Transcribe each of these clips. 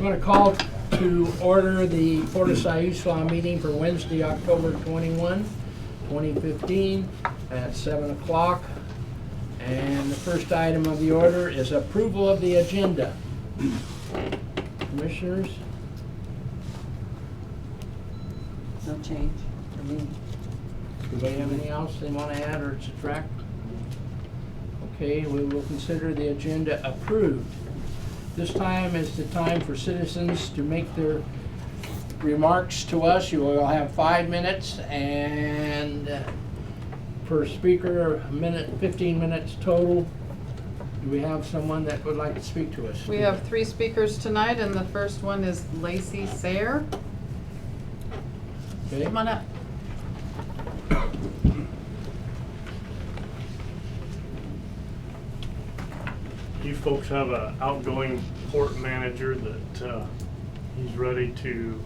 I'm going to call to order the Port of Siuslaw meeting for Wednesday, October 21, 2015 at 7 o'clock. And the first item of the order is approval of the agenda. Commissioners? No change for me. Do they have anything else they want to add or subtract? Okay, we will consider the agenda approved. This time is the time for citizens to make their remarks to us. You will have 5 minutes, and per speaker, a minute, 15 minutes total. Do we have someone that would like to speak to us? We have 3 speakers tonight, and the first one is Lacey Sayer. Okay. Come on up. You folks have an outgoing port manager that he's ready to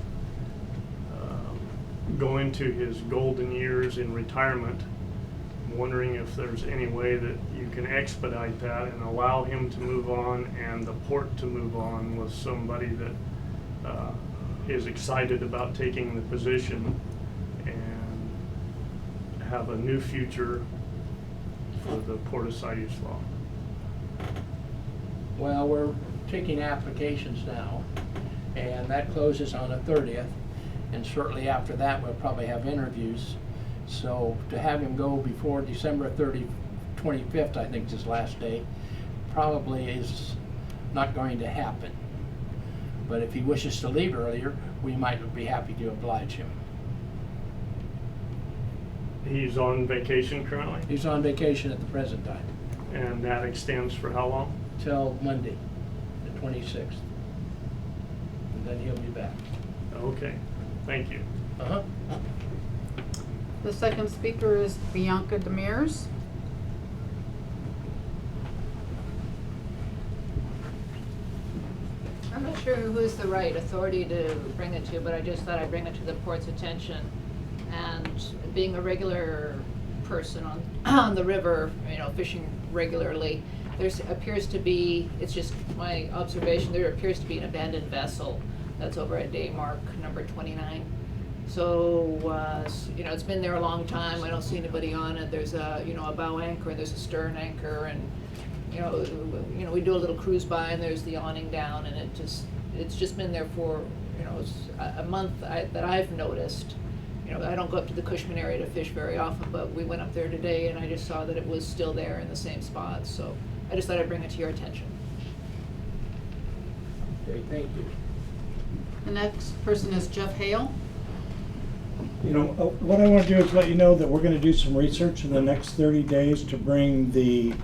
go into his golden years in retirement. I'm wondering if there's any way that you can expedite that and allow him to move on and the port to move on with somebody that is excited about taking the position and have a new future for the Port of Siuslaw. Well, we're taking applications now, and that closes on the 30th, and shortly after that we'll probably have interviews. So to have him go before December 25th, I think is his last day, probably is not going to happen. But if he wishes to leave earlier, we might be happy to oblige him. He's on vacation currently, He's on vacation at the present time, and that extends for how long? till Monday, the 26th. And then he'll be back. Okay, thank you. Uh-huh. The second speaker is Bianca Demers. I'm not sure who's the right authority to bring it to, but I just thought I'd bring it to the port's attention. And being a regular person on the river, you know, fishing regularly, there appears to be, it's just my observation, there appears to be an abandoned vessel that's over at day mark number 29. So, you know, it's been there a long time. I don't see anybody on it. There's a, you know, a bow anchor, and there's a stern anchor, and you know, we do a little cruise by, and there's the awning down, and it's just been there for, you know, a month that I've noticed. You know, I don't go up to the Cushman area to fish very often, but we went up there today, and I just saw that it was still there in the same spot. So I just thought I'd bring it to your attention. Okay, thank you. The next person is Jeff Hale. You know, what I want to do is let you know that we're going to do some research in the next 30 days to bring the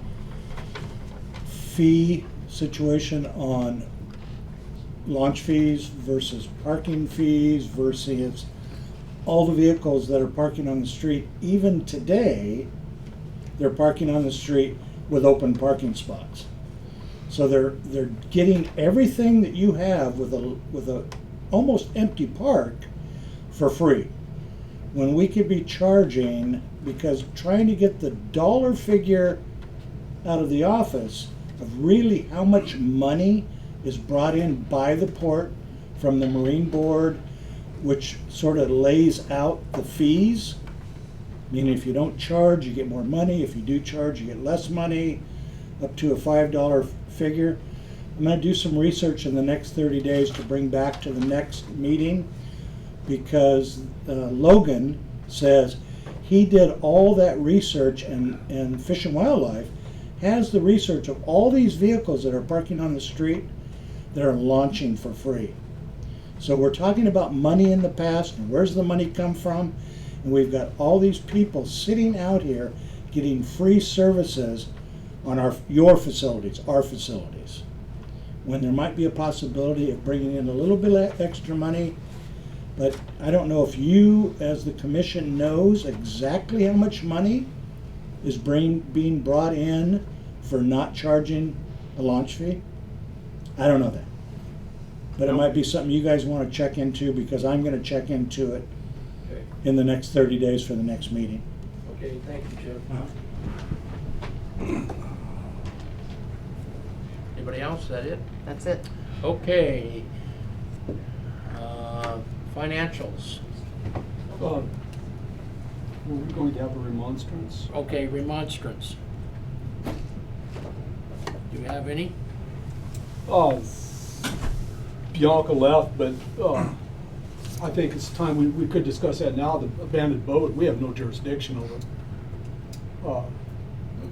fee situation on launch fees versus parking fees versus all the vehicles that are parking on the street. Even today, they're parking on the street with open parking spots. So they're getting everything that you have with a almost empty park for free, when we could be charging, because trying to get the dollar figure out of the office of really how much money is brought in by the port from the Marine Board, which sort of lays out the fees. Meaning if you don't charge, you get more money. If you do charge, you get less money, up to a $5 figure. I'm going to do some research in the next 30 days to bring back to the next meeting, because Logan says he did all that research, and Fish and Wildlife has the research of all these vehicles that are parking on the street that are launching for free. So we're talking about money in the past, and where's the money come from? And we've got all these people sitting out here getting free services on your facilities, our facilities, when there might be a possibility of bringing in a little bit of extra money. But I don't know if you, as the commission, knows exactly how much money is being brought in for not charging a launch fee. I don't know that. But it might be something you guys want to check into, because I'm going to check into it Okay. in the next 30 days for the next meeting. Okay, thank you, Jeff. Anybody else? Is that it? That's it. Okay. Financials. Were we going to have a remonstrance? Okay, remonstrance. Do you have any? Bianca left, but I think it's time we could discuss that now. The abandoned boat, we have no jurisdiction over.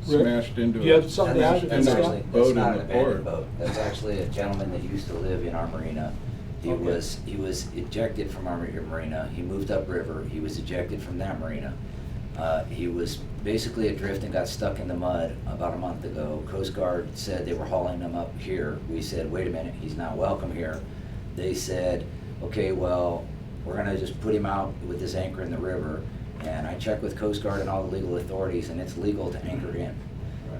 Rick, Smashed into do you have it. something to add to And that, there's Scott? a boat That's in not the an abandoned port. boat. That's actually a gentleman that used to live in our marina. He Okay. was ejected from our marina. He moved upriver. He was ejected from that marina. He was basically adrift and got stuck in the mud about a month ago. Coast Guard said they were hauling him up here. We said, wait a minute, he's not welcome here. They said, okay, well, we're gonna just put him out with this anchor in the river. And I checked with Coast Guard and all the legal authorities, and it's legal to anchor in.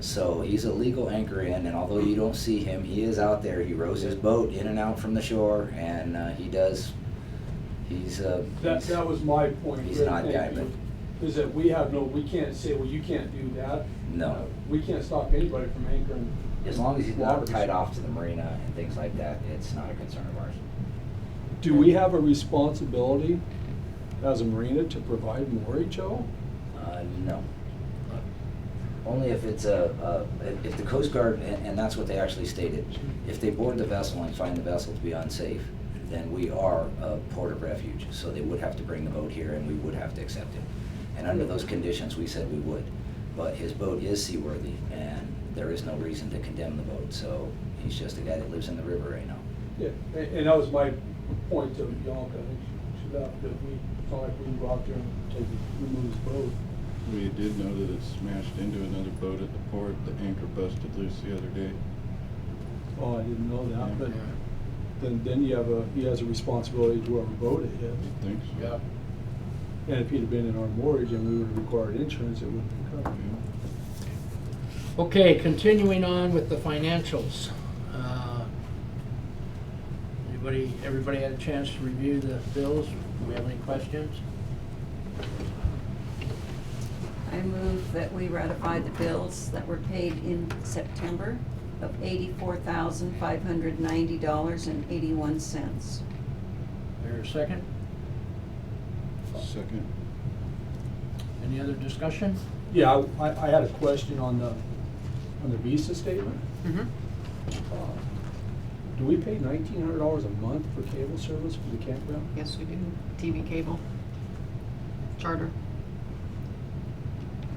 So he's a legal anchor in, and although you don't see him, he is out there. He rows his boat in and out from the shore, and That was my point. He's Rick, an odd thank guy, you, is that we can't say, well, you can't do that. No. We can't stop anybody from anchoring. as long as he's not waters. tied off to the marina and things like that, it's not a concern of ours. Do we have a responsibility as a marina to provide moorage, Joe? No. Only if it's if the Coast Guard, and that's what they actually stated, if they board the vessel and find the vessel to be unsafe, then we are a port of refuge, so they would have to bring the boat here and we would have to accept it. And under those conditions, we said we would. But his boat is seaworthy and there is no reason to condemn the boat, so he's just a guy that lives in the river right now. Yeah, and that was my point to Bianca. I think she left, that it's not like we can go out there and remove his boat. We did know that it smashed into another boat at the port. The anchor busted loose the other day. Oh, I didn't know that, Yeah. but then he has a responsibility to whoever boat it hit. I think so. Yeah. And if he'd have been in our mortgage and we would have required insurance, it would have been covered. Okay, continuing on with the financials. Everybody had a chance to review the bills? Do we have any questions? I move that we ratify the bills that were paid in September of $84,590.81. There a second? Second. Any other discussion? Yeah, I had a question on the visa statement. Mm-hmm. Do we pay $1,900 a month for cable service for the campground? Yes, we do. TV cable, charter.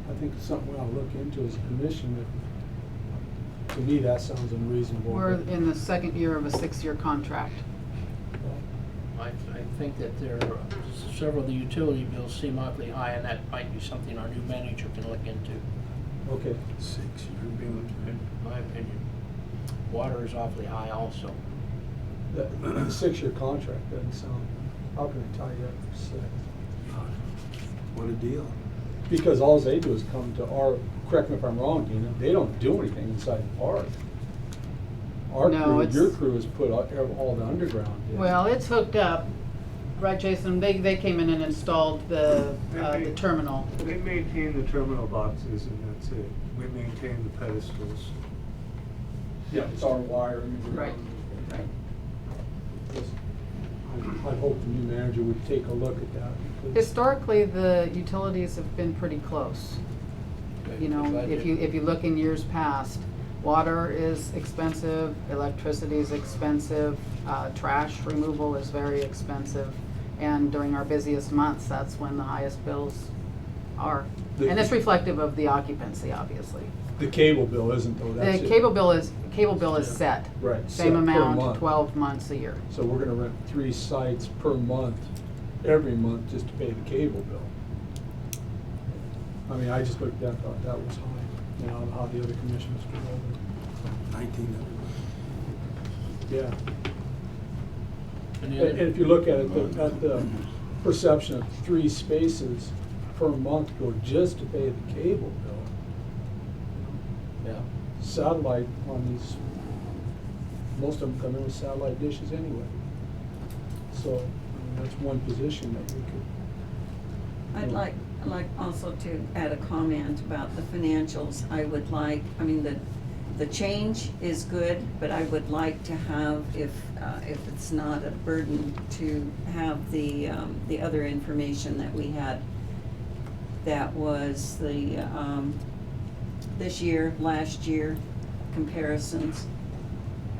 I think it's something we ought to look into as a commission, but to me, that sounds unreasonable. We're in the second year of a 6-year contract. I think that there are several of the utility bills seem awfully high, and that might be something our new manager can look into, Okay. 6-year bill, in my opinion. Water is awfully high also. The 6-year contract doesn't sound, how can I tie you up for 6? What a deal. Because all they do is come to our, correct me if I'm wrong, Dina, they don't do anything inside the park. Our No, crew, it's- your crew has put all the underground in. Well, it's hooked up, right, Jason? They came in and installed the terminal. They maintain the terminal boxes and that's it. We maintain the pedestals. Yeah, it's our wiring. Right, right. I hope the new manager would take a look at that. because- Historically, the utilities have been pretty close. You know, if you look in years past, water is expensive, electricity is expensive, trash removal is very expensive. And during our busiest months, that's when the highest bills are. And it's reflective of the occupancy, obviously. The cable bill isn't though, that's The it. cable bill is set. Right, set Same per amount, month. 12 months a year. So we're gonna rent 3 sites per month, every month, just to pay the cable bill. I mean, I just looked at that, thought that was high, you know, how the other commissioners go over. 19. Yeah. Any And other- if you look at it, at the perception of 3 spaces per month go just to pay the cable bill. Yeah. Satellite on these, most of them come in with satellite dishes anyway. So, I mean, that's one position that we could. I'd like also to add a comment about the financials. I would like, I mean, the change is good, but I would like to have, if it's not a burden, to have the other information that we had. That was the, this year, last year comparisons.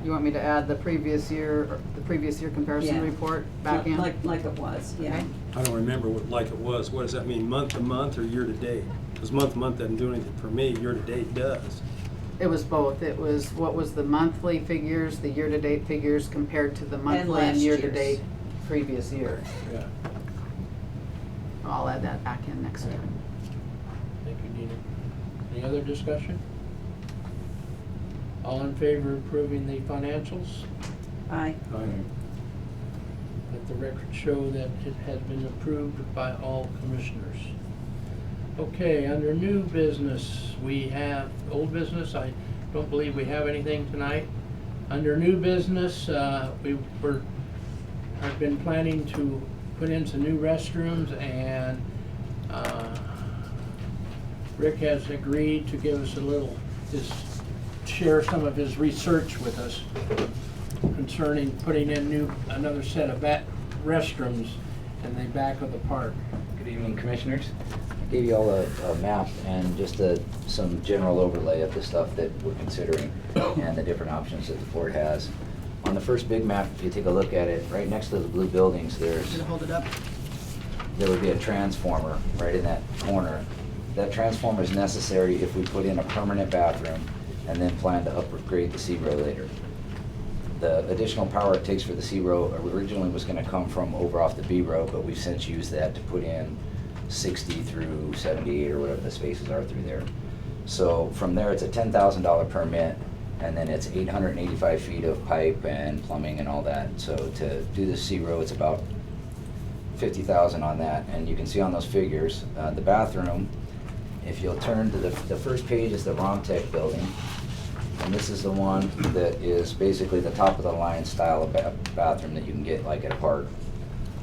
You want me to add the previous year comparison Yeah. report back in? Like it was, yeah. Okay. I don't remember what like it was. What does that mean, month to month or year to date? Because month to month doesn't do anything for me, year to date does. It was both. It was what was the monthly figures, the year-to-date figures compared to the monthly and last year-to-date year's. previous year. Yeah, I'll add that back in next year. thank you, Nina. Any other discussion? All in favor of approving the financials? Aye. Let the record show that it has been approved by all commissioners. Okay, under new business, we have, old business, I don't believe we have anything tonight. Under new business, I've been planning to put in some new restrooms, and Rick has agreed to give us share some of his research with us concerning putting in another set of restrooms in the back of the park. Good evening, Commissioners. I gave you all a map and just some general overlay of the stuff that we're considering and the different options that the board has. On the first big map, if you take a look at it, right next to the blue buildings, there would be a transformer right in that corner. That transformer is necessary if we put in a permanent bathroom and then plan to upgrade the C-row later. The additional power it takes for the C-row originally was going to come from over off the B-row, but we've since used that to put in 60 through 78 or whatever the spaces are through there. So from there, it's a $10,000 permit, and then it's 885 feet of pipe and plumbing and all that. So to do the C-row, it's about $50,000 on that. And you can see on those figures, the bathroom, if you'll turn to the first page is the Romtech building. And this is the one that is basically the top of the line style of bathroom that you can get like at a park.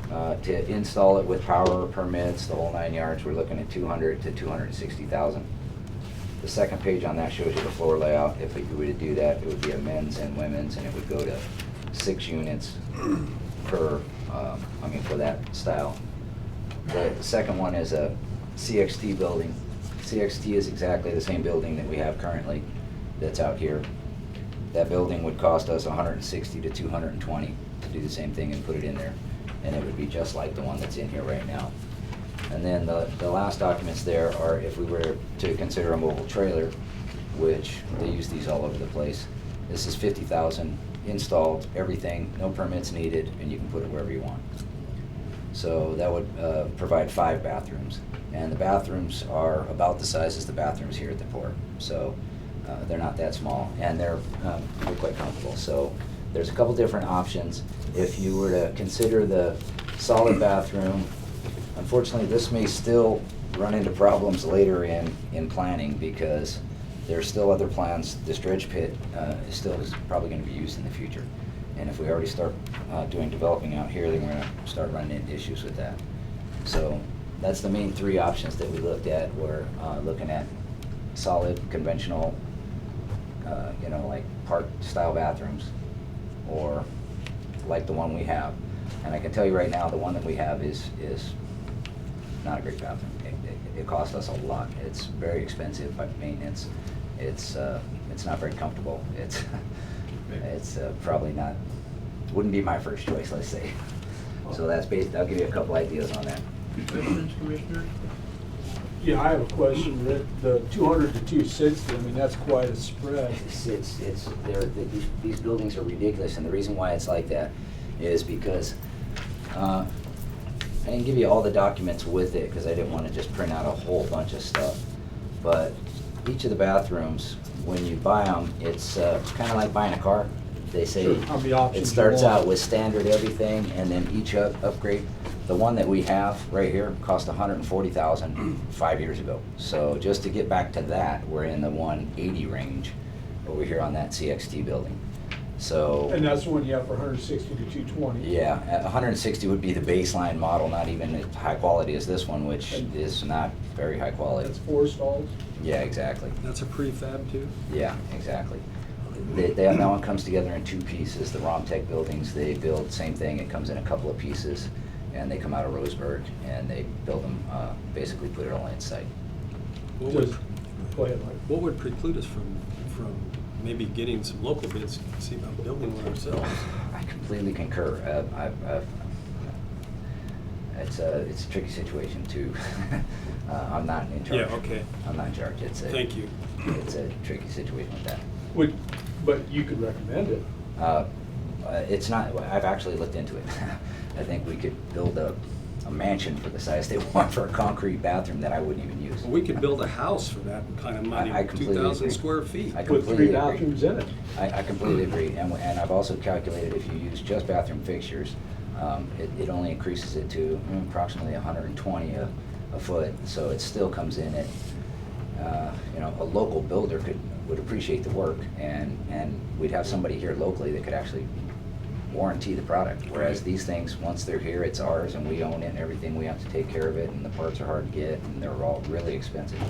To install it with power permits, the whole 9 yards, we're looking at $200,000 to $260,000. The second page on that shows you the floor layout. If we were to do that, it would be a men's and women's, and it would go to 6 units per, for that style. The second one is a CXT building. CXT is exactly the same building that we have currently that's out here. That building would cost us $160,000 to $220,000 to do the same thing and put it in there. And it would be just like the one that's in here right now. And then the last documents there are if we were to consider a mobile trailer, which they use these all over the place. This is $50,000 installed, everything, no permits needed, and you can put it wherever you want. So that would provide 5 bathrooms. And the bathrooms are about the size as the bathrooms here at the port. So they're not that small, and they're quite comfortable. So there's a couple different options. If you were to consider the solid bathroom, unfortunately this may still run into problems later in planning because there's still other plans. This dredge pit is probably going to be used in the future. And if we already start doing developing out here, then we're going to start running into issues with that. So that's the main 3 options that we looked at. We're looking at solid, conventional, like park-style bathrooms, or like the one we have. And I can tell you right now, the one that we have is not a great bathroom. It cost us a lot. It's very expensive by maintenance. It's not very comfortable. It's probably not, wouldn't be my first choice, let's say. So that's based, I'll give you a couple ideas on that. Questions, Commissioner? Yeah, I have a question, Rick. The 200 to 260, I mean, that's quite a spread. These buildings are ridiculous, and the reason why it's like that is because I didn't give you all the documents with it because I didn't want to just print out a whole bunch of stuff. But each of the bathrooms, when you buy them, it's kind of like buying a car. They say Sure, how many options it starts you want. out with standard everything, and then each upgrade. The one that we have right here cost $140,000 5 years ago. So just to get back to that, we're in the 180 range over here on that CXT building. So. And that's the one you have for 160 to 220. Yeah, 160 would be the baseline model, not even as high quality as this one, which And- is not very high quality. That's 4 stalls. Yeah, exactly. That's a prefab too? Yeah, exactly. That one comes together in 2 pieces. The Romtech buildings, they build same thing. It comes in a couple of pieces, and they come out of Roseburg, and they build them, basically put it all inside. What would, Just, go ahead, Mike. what would preclude us from maybe getting some local bids, see about building one ourselves? I completely concur. It's a tricky situation too. I'm not in charge. Yeah, okay. I'm not in charge. Thank you. It's a tricky situation with that. But you could recommend it. It's not, I've actually looked into it. I think we could build a mansion for the size they want for a concrete bathroom that I wouldn't even use. Well, we could build a house for that kind of money, I completely 2,000 agree. square feet. I Put 3 completely agree. bathrooms in it. I completely agree, and I've also calculated if you use just bathroom fixtures, it only increases it to approximately 120 a foot, so it still comes in at, a local builder would appreciate the work, and we'd have somebody here locally that could actually warranty the product, whereas Right. these things, once they're here, it's ours, and we own it, and everything, we have to take care of it, and the parts are hard to get, and they're all really expensive.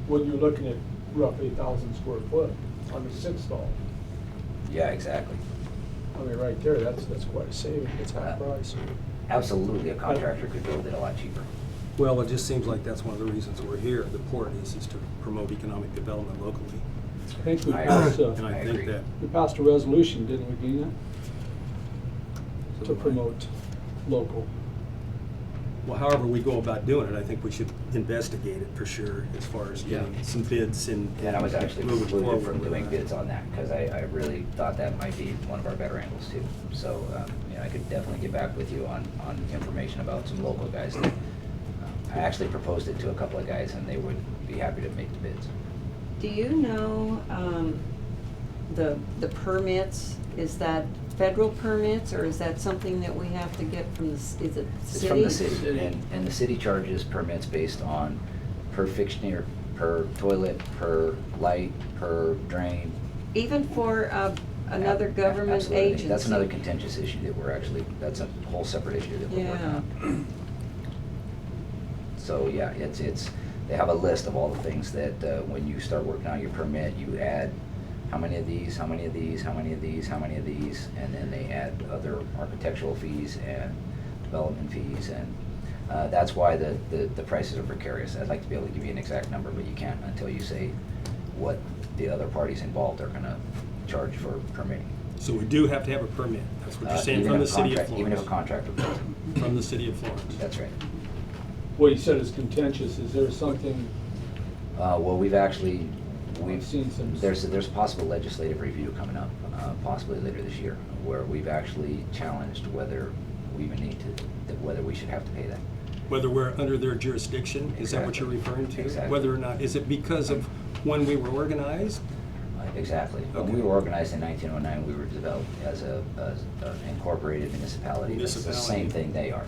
When you're looking at roughly 1,000 square foot on the 6 stall. Yeah, exactly. I mean, right there, that's quite a saving. It's half price. Absolutely, a contractor could build it a lot cheaper. Well, it just seems like that's one of the reasons we're here. The port is to promote economic development locally. I think we I passed, And I I think agree. that. we passed a resolution, didn't we, Dina? To promote local. Well, however we go about doing it, I think we should investigate it for sure, as far as getting some bids and. And I was actually moving precluded from forward doing with that. bids on that, because I really thought that might be one of our better angles too. So, I could definitely get back with you on information about some local guys that, I actually proposed it to a couple of guys, and they would be happy to make the bids. Do you know, the permits, is that federal permits, or is that something that we have to get from is it city? It's from the city, City. and the city charges permits based on per fixture, per toilet, per light, per drain. Even for, another government Absolutely. agency? That's another contentious issue that that's a whole separate issue that we're working on. So, yeah, it's, they have a list of all the things that, when you start working on your permit, you add how many of these, how many of these, how many of these, how many of these, and then they add other architectural fees and development fees, and that's why the prices are precarious. I'd like to be able to give you an exact number, but you can't until you say what the other parties involved are gonna charge for permitting. So we do have to have a permit, that's what you're saying, Even from the if a city of contract- Even if a Florence. contractor builds it, From the city of Florence. that's right. Well, you said it's contentious. Is there something, Well, I've seen some. there's a possible legislative review coming up, possibly later this year, where we've actually challenged whether we even need to, whether we should have to pay that. Whether we're under their jurisdiction, is that what you're referring to? Exactly. Whether or not, is it because of when we were organized? Exactly. When we Okay. were organized in 1909, we were developed as an incorporated municipality. That's the same thing they are.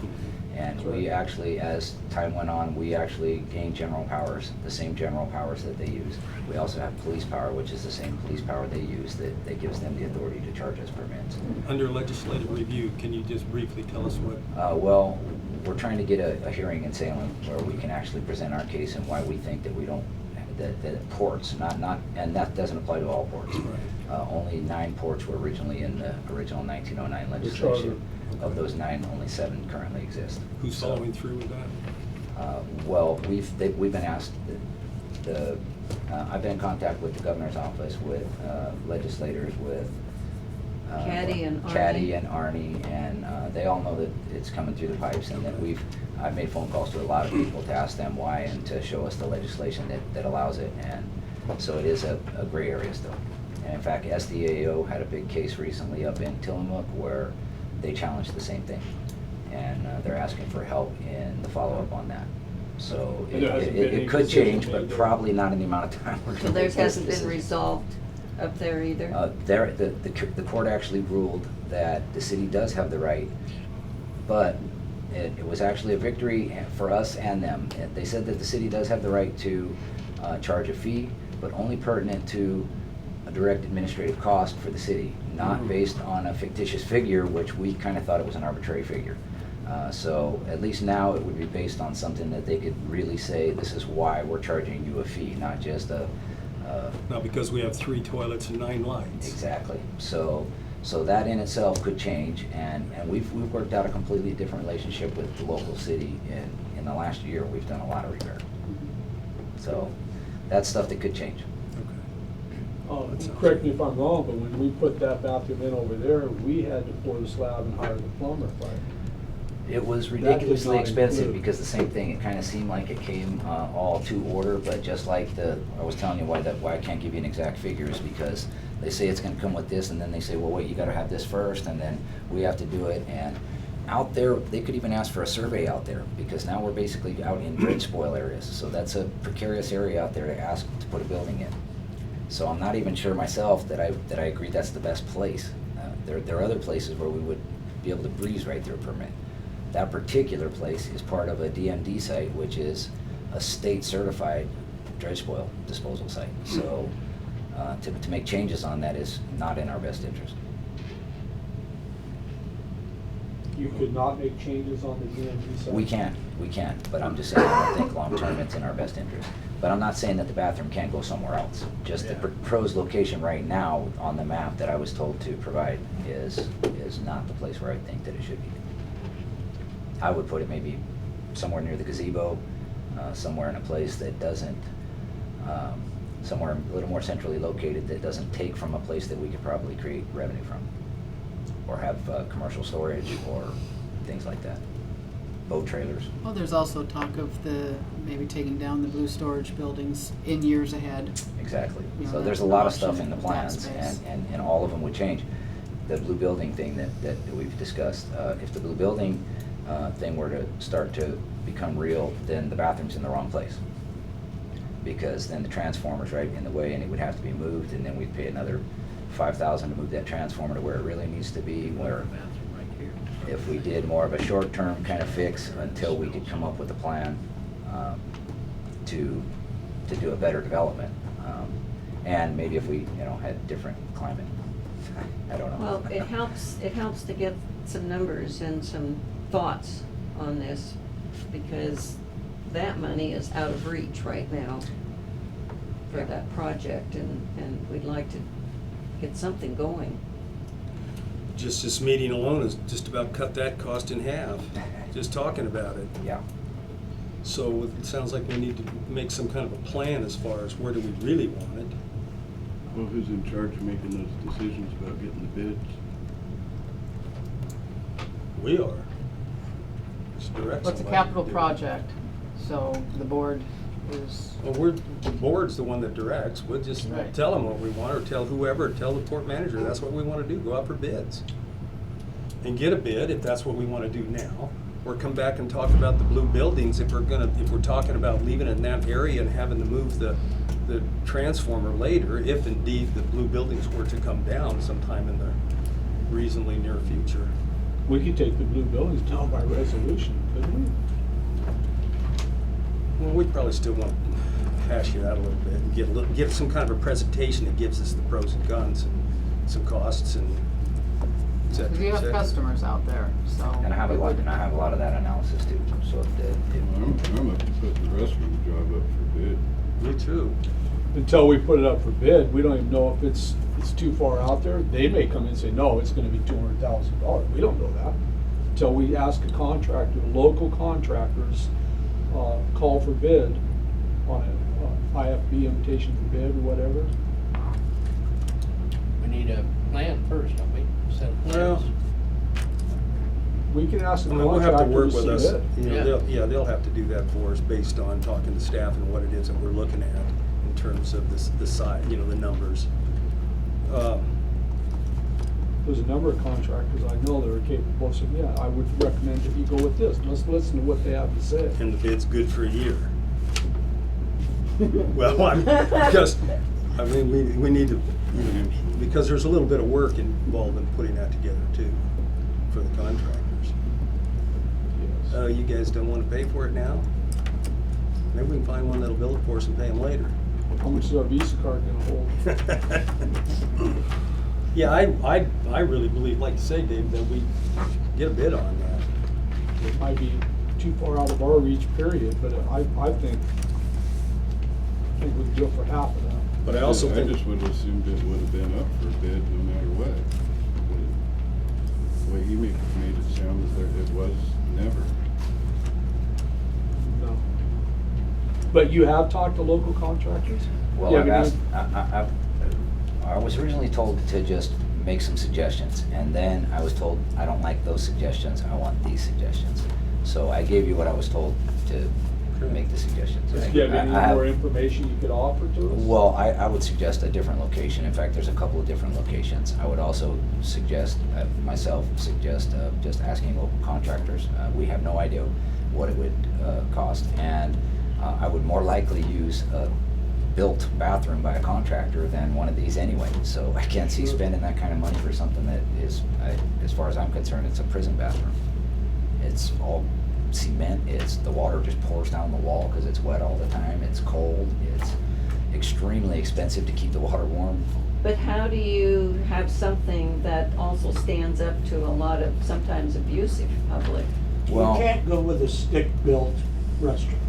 And we actually, as time went on, we actually gained general powers, the same general powers that they use. We also have police power, which is the same police power they use, that gives them the authority to charge us permits. Under legislative review, can you just briefly tell us what? Well, we're trying to get a hearing in Salem where we can actually present our case and why we think that we don't, that ports, and that doesn't apply to all ports. Only 9 ports were originally in the original 1909 legislation. Of those 9, only 7 currently exist. Who's So, following through with that? Well, we've been asked, I've been in contact with the governor's office, with legislators, with Caddy and Arnie. Caddy and Arnie, and they all know that it's coming through the pipes, and that I've made phone calls to a lot of people to ask them why and to show us the legislation that allows it, and so it is a gray area still. And in fact, SDAO had a big case recently up in Tillamook where they challenged the same thing, and they're asking for help in the follow-up on that. So And there hasn't been any it could decision change, made but there. probably not in the amount of time we're So gonna there make this hasn't been decision. resolved up there either? The court actually ruled that the city does have the right, but it was actually a victory for us and them. They said that the city does have the right to charge a fee, but only pertinent to direct administrative cost for the city, not based on a fictitious figure, which we kind of thought it was an arbitrary figure. So at least now it would be based on something that they could really say, this is why we're charging you a fee, not just a. Not because we have 3 toilets and 9 lights. Exactly. So that in itself could change, and we've worked out a completely different relationship with the local city in the last year. We've done a lot of repair. So that's stuff that could change. Correct me if I'm wrong, but when we put that bathroom in over there, we had to pour the slab and hire the plumber for it. It was That did ridiculously not expensive include- because the same thing, it kind of seemed like it came all to order, but just like I was telling you why I can't give you an exact figure is because they say it's gonna come with this, and then they say, well, wait, you gotta have this first, and then we have to do it, and out there, they could even ask for a survey out there, because now we're basically out in dredge spoil areas, so that's a precarious area out there to ask to put a building in. So I'm not even sure myself that I agree that's the best place. There are other places where we would be able to breeze right through a permit. That particular place is part of a DMD site, which is a state-certified dredge spoil disposal site. So to make changes on that is not in our best interest. You could not make changes on the DMV side? We can, but I'm just saying, I don't think long-term it's in our best interest. But I'm not saying that the bathroom can't go somewhere else. Just the proposed location right now on the map that I was told to provide is not the place where I think that it should be. I would put it maybe somewhere near the gazebo, somewhere in a place that doesn't, somewhere a little more centrally located that doesn't take from a place that we could probably create revenue from. Or have commercial storage or things like that. Boat trailers. Well, there's also talk of maybe taking down the blue storage buildings in years ahead. Exactly. You know, So there's that's a an lot of option stuff in the in that plans, space. and all of them would change. The blue building thing that we've discussed, if the blue building thing were to start to become real, then the bathroom's in the wrong place. Because then the transformer's right in the way, and it would have to be moved, and then we'd pay another $5,000 to move that transformer to where it really needs to be, where if we did more of a short-term kind of fix until we could come up with a plan to do a better development. And maybe if we, had different climate. I don't know. Well, it helps to get some numbers and some thoughts on this, because that money is out of reach right now for that project, and we'd like to get something going. Just this meeting alone has just about cut that cost in half, just talking about it. Yeah. So it sounds like we need to make some kind of a plan as far as where do we really want it. Well, who's in charge of making those decisions about getting the bids? We are. Just direct Well, it's a somebody to capital do it. project, so the board is, Well, the board's the one that directs. We'll just Right. tell them what we want, or tell whoever, tell the port manager, that's what we want to do, go out for bids. And get a bid if that's what we want to do now, or come back and talk about the blue buildings if we're talking about leaving it in that area and having to move the transformer later, if indeed the blue buildings were to come down sometime in the reasonably near future. We could take the blue buildings down by resolution, couldn't we? Well, we'd probably still want to hash it out a little bit and get some kind of a presentation that gives us the pros and cons and some costs and et cetera, because you et have cetera. customers out there, so. And I have a lot of that analysis too. So I'm up to putting the restroom job up for bid. Me too. Until we put it up for bid, we don't even know if it's too far out there. They may come in and say, no, it's gonna be $200,000. We don't know that. Until we ask a contractor, local contractors, call for bid on a IFB invitation for bid or whatever. We need a plan first, don't we? Set of plans. Well, We can ask I the mean, we'll have to contractor work to with us. submit. They'll have to do that for us based on talking to staff and what it is that we're looking at in terms of the size, the numbers. There's a number of contractors I know that are capable of saying, yeah, I would recommend that you go with this. Let's listen to what they have to say. And the bid's good for a year. Well, we need to, because there's a little bit of work involved in putting that together too, for the contractors. Yes. You guys don't want to pay for it now? Maybe we can find one that'll build it for us and pay them later. How much is our Visa card gonna hold? Yeah, I really believe, like you say, Dave, that we get a bid on that. It might be too far out of our reach, period, but I think we could do it for half of that. But I also I think, just would have assumed it would have been up for bid no matter what. But the way he made it sound that it was never. No. But you have talked to local contractors? Well, Yeah, I've but asked, I was originally told to just make some suggestions, and then I was told, I don't like those suggestions, I want these suggestions. So I gave you what I was told to make the suggestions. Do you have any I more information you could offer to us? Well, I would suggest a different location. In fact, there's a couple of different locations. I would also suggest, suggest just asking local contractors. We have no idea what it would cost, and I would more likely use a built bathroom by a contractor than one of these anyway. So I can't see spending that kind of money for something that is, as far as I'm concerned, it's a prison bathroom. It's all cement, the water just pours down the wall because it's wet all the time, it's cold, it's extremely expensive to keep the water warm. But how do you have something that also stands up to a lot of sometimes abusive public? You Well, can't go with a stick-built restaurant.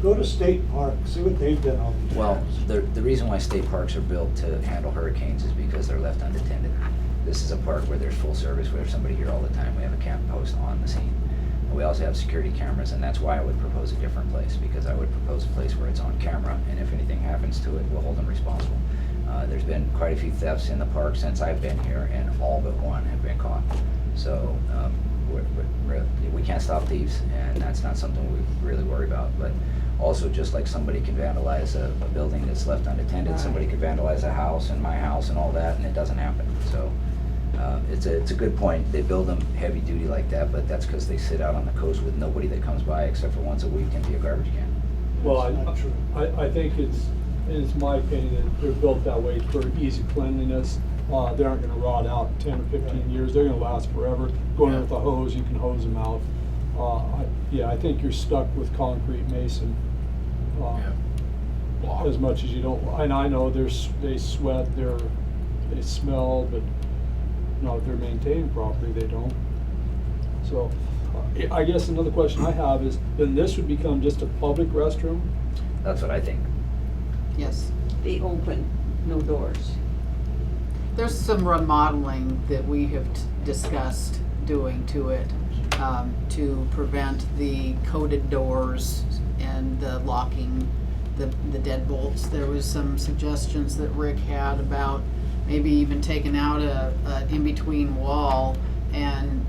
Go to State Park, see what they've done all the well, time. the reason why state parks are built to handle hurricanes is because they're left unattended. This is a park where there's full service, we have somebody here all the time, we have a camp post on the scene. And we also have security cameras, and that's why I would propose a different place, because I would propose a place where it's on camera, and if anything happens to it, we'll hold them responsible. There's been quite a few thefts in the park since I've been here, and all but one have been caught. So we can't stop thieves, and that's not something we really worry about. But also, just like somebody can vandalize a building that's left unattended, somebody could vandalize a house and my house and all that, and it doesn't happen. So it's a good point. They build them heavy duty like that, but that's because they sit out on the coast with nobody that comes by except for once a week and be a garbage can. Well, That's not true. I think it's my opinion that they're built that way for easy cleanliness. They aren't gonna rot out in 10 or 15 years, they're gonna last forever. Going with a hose, you can hose them out. I think you're stuck with concrete mason. As much as you don't, and I know they sweat, they smell, but no, if they're maintained properly, they don't. So, I guess another question I have is, then this would become just a public restroom? That's what I think. Yes. Be open, no doors. There's some remodeling that we have discussed doing to it, to prevent the coated doors and the locking the deadbolts. There was some suggestions that Rick had about maybe even taking out a in-between wall and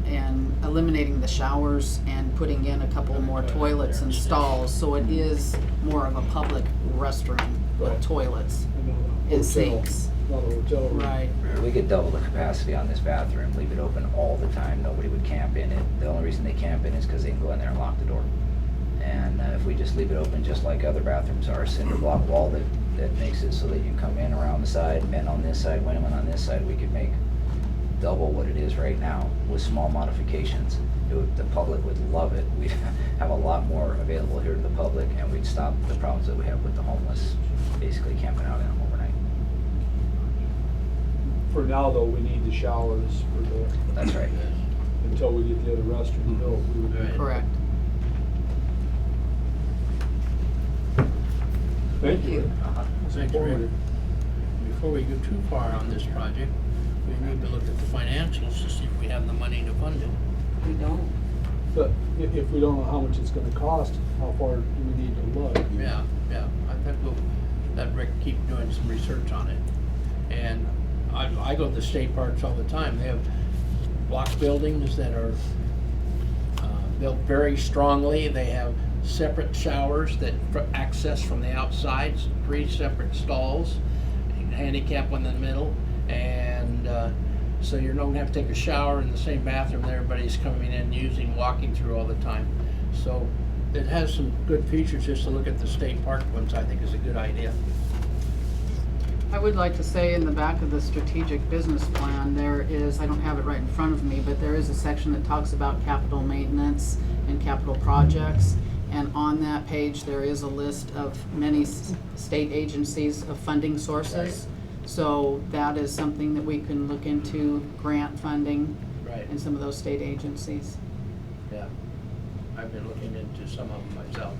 eliminating the showers and putting in a couple more toilets and stalls, so it is more of a public restroom with toilets and sinks. Not a hotel room. Right. We could double the capacity on this bathroom, leave it open all the time, nobody would camp in it. The only reason they camp in is because they can go in there and lock the door. And if we just leave it open just like other bathrooms are, a cinder block wall that makes it so that you can come in around the side, men on this side, women on this side, we could make double what it is right now with small modifications. The public would love it. We'd have a lot more available here to the public, and we'd stop the problems that we have with the homeless basically camping out in them overnight. For now, though, we need the showers for That's right. until we get the other restroom built. We would Right. Correct. Thank you. Uh-huh. Thanks, Rick. Before we go too far on this project, we need to look at the financials to see if we have the money to fund it. We don't. But if we don't know how much it's gonna cost, how far do we need to look? Yeah. I think we'll let Rick keep doing some research on it. And I go to the state parks all the time. They have block buildings that are built very strongly. They have separate showers that access from the outside, 3 separate stalls, handicap one in the middle, and so you don't have to take a shower in the same bathroom that everybody's coming in using, walking through all the time. So it has some good features. Just to look at the state park ones, I think is a good idea. I would like to say in the back of the strategic business plan, there is, I don't have it right in front of me, but there is a section that talks about capital maintenance and capital projects. And on that page, there is a list of many state agencies of funding sources. So that is something that we can look into, grant funding Right, in some of those state agencies. yeah. I've been looking into some of them myself.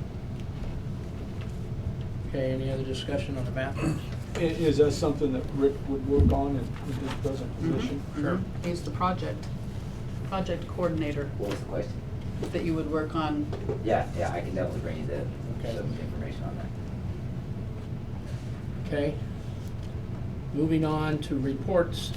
Okay, any other discussion on the bathrooms? Is that something that Rick would work on in his present position? Sure. He's the project coordinator What was the question? that you would work on. Yeah, I can definitely bring you Okay. some information on that. Okay. Moving on to reports.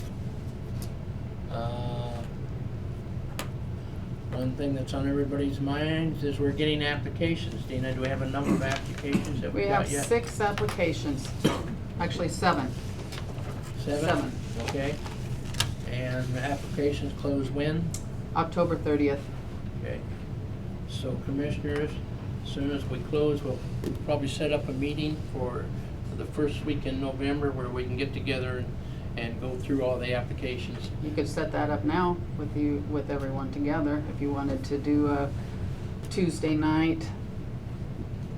One thing that's on everybody's minds is we're getting applications. Dina, do we have a number of applications that we We got have yet? 6 applications, actually 7. Seven? Okay. And the applications close when? October 30th. Okay. So commissioners, as soon as we close, we'll probably set up a meeting for the first week in November where we can get together and go through all the applications. You could set that up now with everyone together, if you wanted to do a Tuesday night,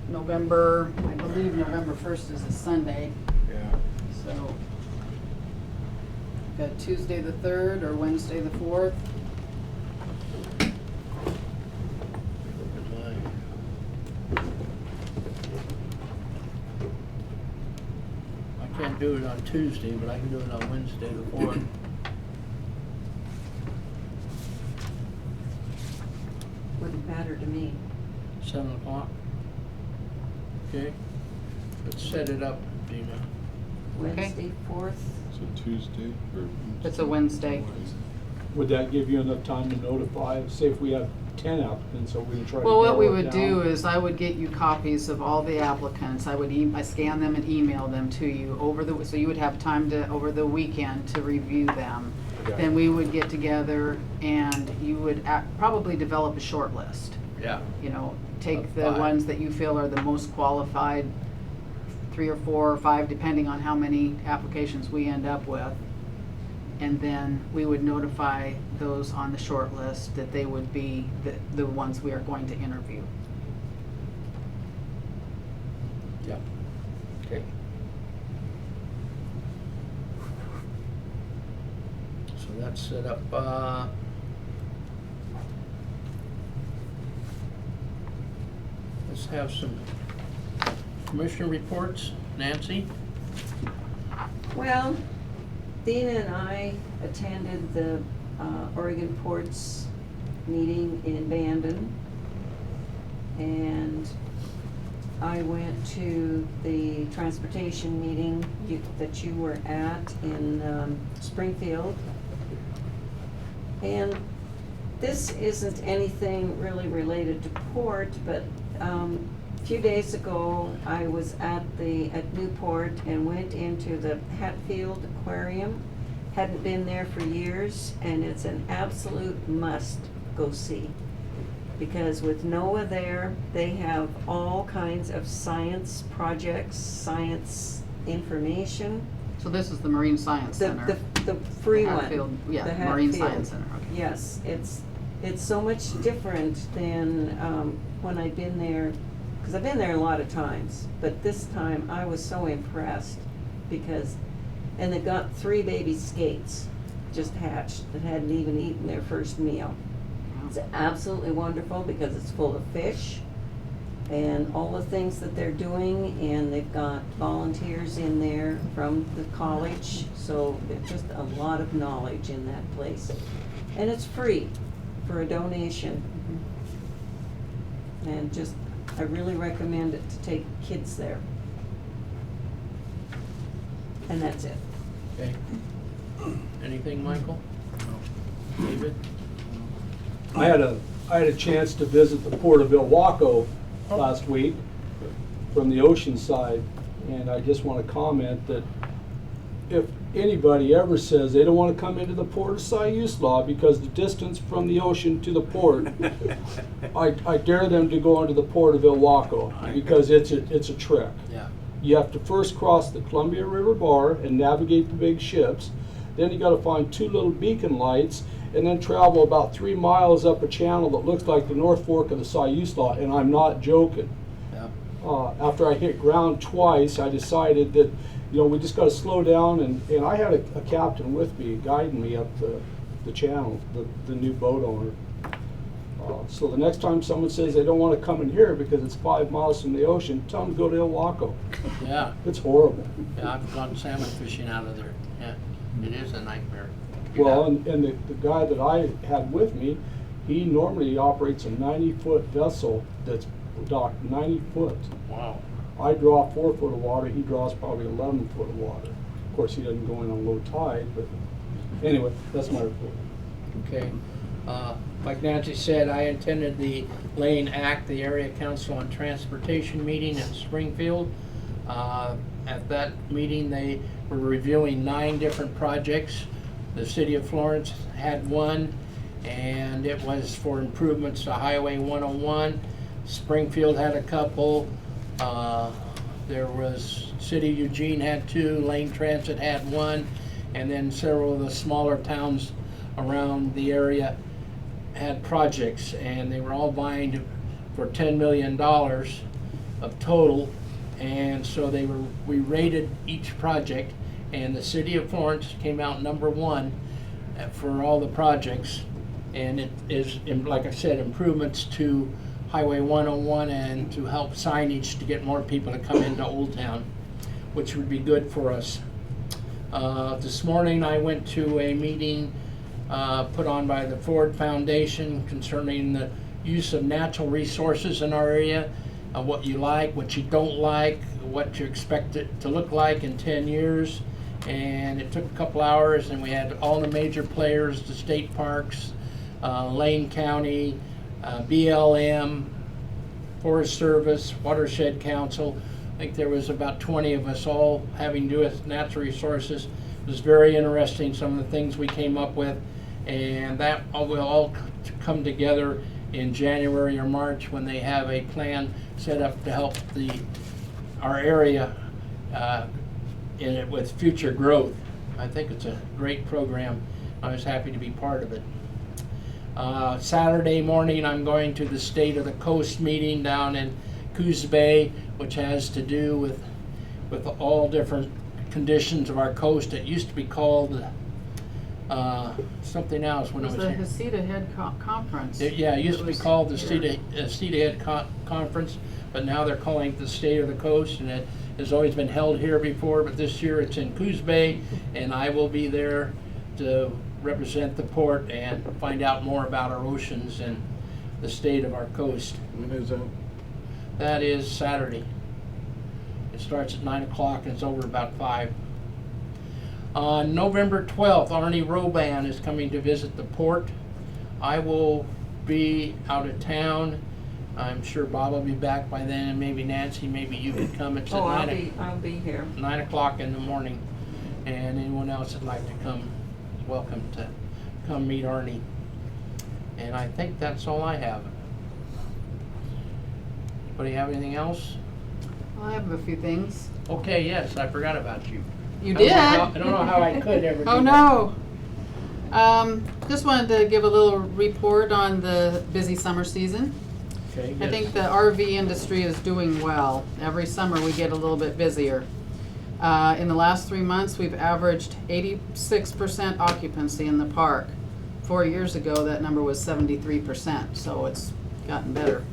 I believe November 1st is a Sunday, Yeah. so. Got Tuesday the 3rd or Wednesday the 4th. I can't do it on Tuesday, but I can do it on Wednesday the 4th. Wouldn't matter to me. 7 o'clock. Okay. Let's set it up, Dina. Wednesday, 4th. So Tuesday or? It's a Wednesday. Would that give you enough time to notify, say if we have 10 applicants, are we gonna try to Well, what we narrow it would do down? is I would get you copies of all the applicants. I scan them and email them to you so you would have time over the weekend to review them. Okay. Then we would get together and you would probably develop a short list. Yeah. You know, take Of the 5. ones that you feel are the most qualified, 3 or 4 or 5, depending on how many applications we end up with. And then we would notify those on the short list that they would be the ones we are going to interview. Yeah. Okay. So that's set up, let's have some commissioner reports. Nancy? Well, Dina and I attended the Oregon Ports meeting in Bandon. And I went to the transportation meeting that you were at in Springfield. And this isn't anything really related to port, but a few days ago, I was at Newport and went into the Hatfield Aquarium. Hadn't been there for years, and it's an absolute must go see. Because with NOAA there, they have all kinds of science projects, science information. So this is the Marine Science Center. The free The one. Hatfield, yeah, the Marine Hatfield. Science Center, okay. Yes, it's so much different than when I'd been there, because I've been there a lot of times, but this time I was so impressed and they've got 3 baby skates just hatched that hadn't even eaten their first meal. It's absolutely wonderful because it's full of fish and all the things that they're doing, and they've got volunteers in there from the college, so there's just a lot of knowledge in that place. And it's free for a donation. And I really recommend it to take kids there. And that's it. Okay. Anything, Michael? David? I had a chance to visit the Port of Ilwaco last week from the ocean side, and I just want to comment that if anybody ever says they don't want to come into the Port of Siuslaw because the distance from the ocean to the port, I dare them to go into the Port of Ilwaco because it's a trek. Yeah. You have to first cross the Columbia River Bar and navigate the big ships. Then you got to find 2 little beacon lights, and then travel about 3 miles up a channel that looks like the North Fork of the Siuslaw, and I'm not joking. Yeah. After I hit ground twice, I decided that, we just got to slow down, and I had a captain with me guiding me up the channel, the new boat owner. So the next time someone says they don't want to come in here because it's 5 miles from the ocean, tell them to go to Ilwaco. Yeah, It's horrible. yeah, I've gone salmon fishing out of there. Yeah, it is a nightmare. Well, and the guy that I had with me, he normally operates a 90-foot vessel that's docked 90 foot. Wow. I draw 4 foot of water, he draws probably 11 foot of water. Of course, he doesn't go in on low tide, but anyway, that's my report. Okay. Like Nancy said, I attended the Lane Act, the Area Council on Transportation meeting in Springfield. At that meeting, they were reviewing 9 different projects. The city of Florence had one, and it was for improvements to Highway 101. Springfield had a couple. There was City of Eugene had 2, Lane Transit had 1, and then several of the smaller towns around the area had projects, and they were all vying for $10 million of total. And so we rated each project, and the city of Florence came out number 1 for all the projects. And it is, like I said, improvements to Highway 101 and to help signage to get more people to come into Old Town, which would be good for us. This morning I went to a meeting put on by the Ford Foundation concerning the use of natural resources in our area, what you like, what you don't like, what you expect it to look like in 10 years. And it took a couple hours, and we had all the major players, the state parks, Lane County, BLM, Forest Service, Watershed Council. I think there was about 20 of us all having to do with natural resources. It was very interesting, some of the things we came up with, and that will all come together in January or March when they have a plan set up to help our area in it with future growth. I think it's a great program. I was happy to be part of it. Saturday morning I'm going to the State of the Coast meeting down in Coos Bay, which has to do with all different conditions of our coast. It used to be called something else when it was the here. Heceta Head Conference. It used to be called the Heceta Head Conference, but now they're calling it the State of the Coast, and it has always been held here before, but this year it's in Coos Bay, and I will be there to represent the port and find out more about our oceans and the state of our coast. When is that? That is Saturday. It starts at 9 o'clock and it's over about 5. On November 12th, Arnie Roban is coming to visit the port. I will be out of town. I'm sure Bob will be back by then, and maybe Nancy, maybe you could come. It's at I'll be here. 9 o'clock in the morning, and anyone else that'd like to come is welcome to come meet Arnie. And I think that's all I have. Anybody have anything else? I have a few things. Okay, yes, I forgot about you. You I did? don't know how I could ever do Oh, that. no. Just wanted to give a little report on the busy summer season. Okay, I yes. think the RV industry is doing well. Every summer we get a little bit busier. In the last 3 months, we've averaged 86% occupancy in the park. 4 years ago, that number was 73%, so it's gotten better.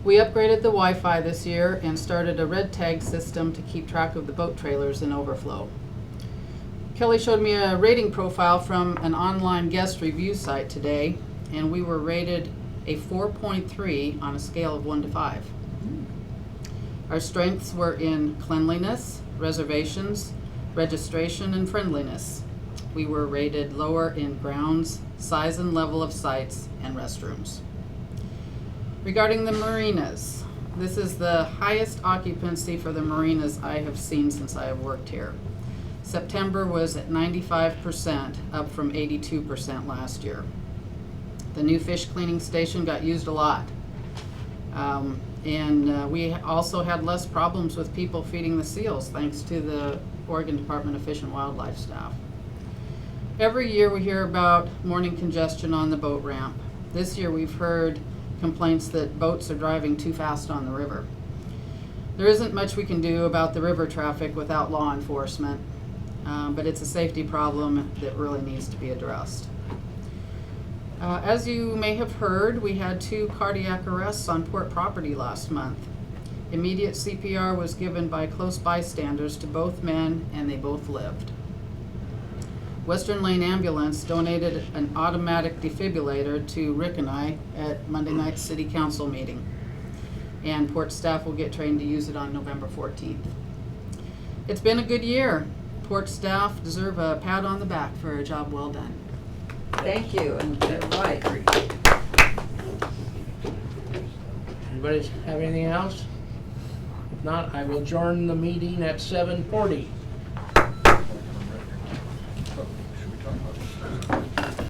We upgraded the Wi-Fi this year and started a red tag system to keep track of the boat trailers in overflow. Kelly showed me a rating profile from an online guest review site today, and we were rated a 4.3 on a scale of 1 to 5. Our strengths were in cleanliness, reservations, registration, and friendliness. We were rated lower in grounds, size and level of sites, and restrooms. Regarding the marinas, this is the highest occupancy for the marinas I have seen since I have worked here. September was at 95%, up from 82% last year. The new fish cleaning station got used a lot. And we also had less problems with people feeding the seals, thanks to the Oregon Department of Fish and Wildlife staff. Every year we hear about morning congestion on the boat ramp. This year we've heard complaints that boats are driving too fast on the river. There isn't much we can do about the river traffic without law enforcement, but it's a safety problem that really needs to be addressed. As you may have heard, we had 2 cardiac arrests on port property last month. Immediate CPR was given by close bystanders to both men, and they both lived. Western Lane Ambulance donated an automatic defibrillator to Rick and I at Monday night's city council meeting. And port staff will get trained to use it on November 14th. It's been a good year. Port staff deserve a pat on the back for a job well done. Thank you, and you're right. Anybody have anything else? If not, I will adjourn the meeting at 7:40.